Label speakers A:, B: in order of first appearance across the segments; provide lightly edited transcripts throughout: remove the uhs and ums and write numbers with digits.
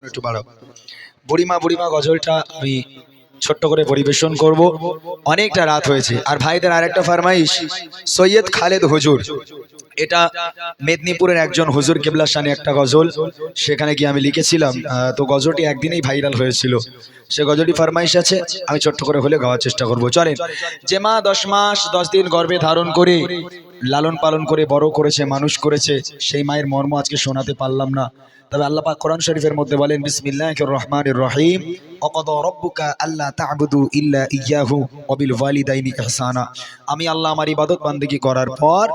A: একটু বাড়াও। বুড়িমা বুড়িমা গজলটা আমি ছোট্ট করে পরিবেশন করব। অনেকটা রাত হয়েছে। আর ভাইদের আরেকটা ফরমাইশ, সৈয়দ খালেদ হুজুর, এটা মেদিনীপুরের একজন হুজুর কেবলার শানে একটা গজল, সেখানে গিয়ে আমি লিখেছিলাম। তো গজলটি একদিনেই ভাইরাল হয়েছিল। সে গজলটি ফরমাইশ আছে, আমি ছোট্ট করে হলে গাওয়ার চেষ্টা করব। চলেন। যে মা 10 মাস 10 দিন গর্ভে ধারণ করে লালন পালন করে বড় করেছে, মানুষ করেছে, সেই মায়ের মর্ম আজকে শোনাতে পারলাম না। তবে আল্লাহ পাক কোরআন শরীফের মধ্যে বলেন, বিসমিল্লাহির রহমানির রহিম, ওয়াকাদা রাব্বুকা আল্লা তা'বুদু ইল্লা ইয়াহু ওয়া বিল ওয়ালিদাইনি ইহসানা। আমি আল্লাহ আমার ইবাদত বান্দেগি করার পর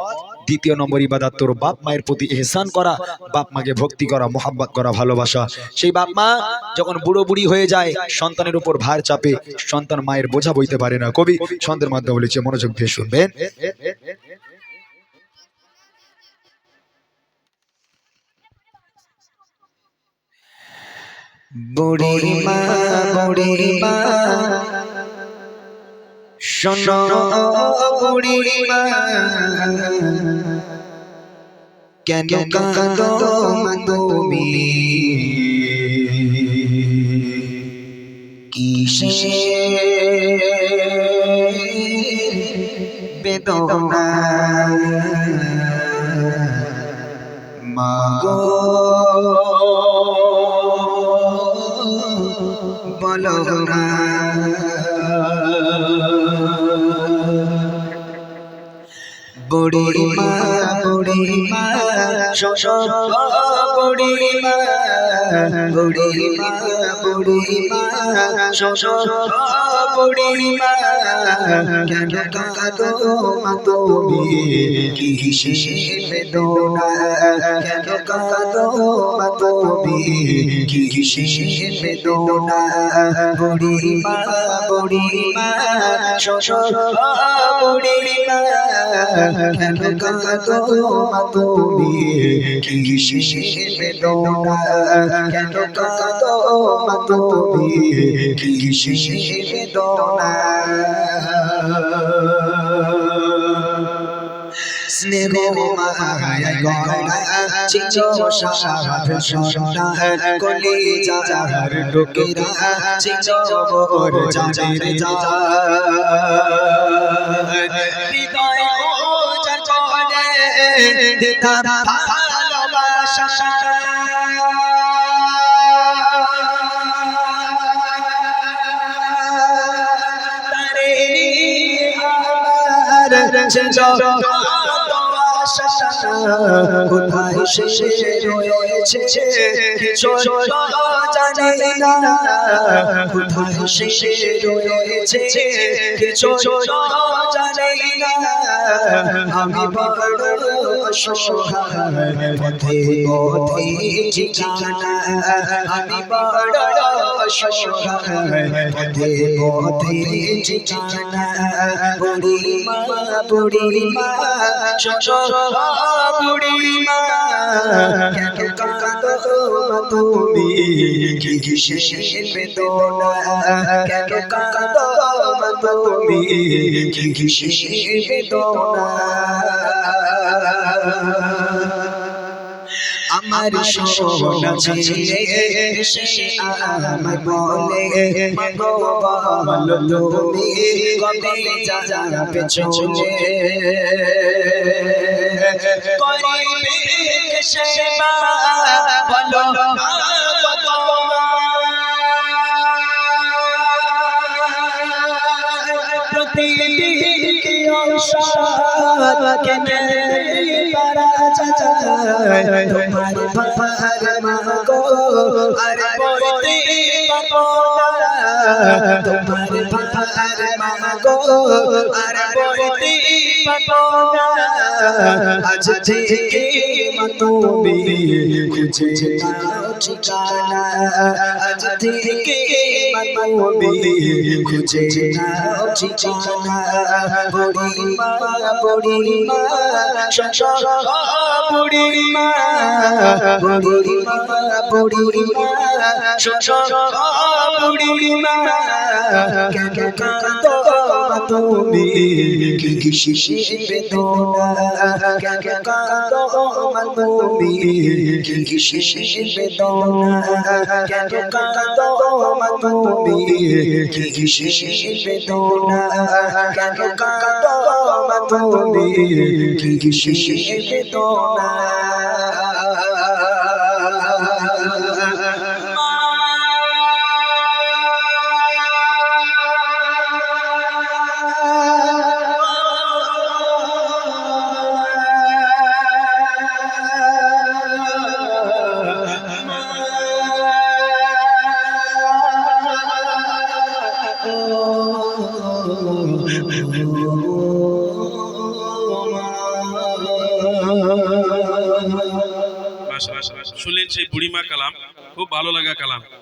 A: দ্বিতীয় নম্বর ইবাদত তোর বাপ মায়ের প্রতি ইহসান করা, বাপ মাকে ভক্তি করা, মোহাব্বত করা, ভালোবাসা। সেই বাপ মা যখন বুড়ো বুড়ি হয়ে যায়, সন্তানের উপর ভার চাপে, সন্তান মায়ের বোঝা বইতে পারে না। কবি ছন্দের মাধ্যমে বলেছে, মনোযোগ দিয়ে শুনবেন। বুড়িমা বুড়িমা শোনো বুড়িমা, কেন কাঁদো তুমি কিসের বেদনা মাগো বলো না। বুড়িমা বুড়িমা শোনো বুড়িমা বুড়িমা বুড়িমা শোনো বুড়িমা, কেন কাঁদো তুমি কিসের বেদনা, কেন কাঁদো তুমি কিসের বেদনা। বুড়িমা বুড়িমা শোনো বুড়িমা, কেন কাঁদো তুমি কিসের বেদনা, কেন কাঁদো তুমি কিসের বেদনা। স্নেহ মায়া গড়া ছিল সাধ সন্তান, কলিজার টুকরা ছিল মোর জানের জান। হৃদয় ওজার করে দিতাম ভালোবাসা, তারে আমার কোথায় সে রয়েছে কিছু জানি না, কোথায় সে রয়েছে কিছু জানি না। আমি বড় অসহায় পথে পথে ঠিকানা, আমি বড় অসহায় পথে পথে ঠিকানা। বুড়িমা বুড়িমা শোনো বুড়িমা, কেন কাঁদো তুমি কিসের বেদনা, কেন কাঁদো তুমি কিসের বেদনা। আমার সোনা ছেলে সে আমায় বলে, মাগো বলো তুমি কবে যাবে চলে, করিবে সেবা বলো প্রতিদিন কি ঔষধ কেনে পারা যায়, তোমার ভার মাগো আর বইতে পারবো না, তোমার ভার মাগো আর বইতে পারবো না। আজ থেকে তুমি খুঁজে নাও ঠিকানা, আজ থেকে তুমি খুঁজে নাও ঠিকানা। বুড়িমা বুড়িমা শোনো বুড়িমা বুড়িমা বুড়িমা শোনো বুড়িমা, কেন কাঁদো তুমি কিসের বেদনা, কেন কাঁদো তুমি কিসের বেদনা। বেদনা কেন কাঁদো মা তুমি কিসের বেদনা কেন কাঁদো মা তুমি কিসের বেদনা
B: শুনলেন সেই বুড়িমা কালাম, খুব ভালো লাগা কালাম।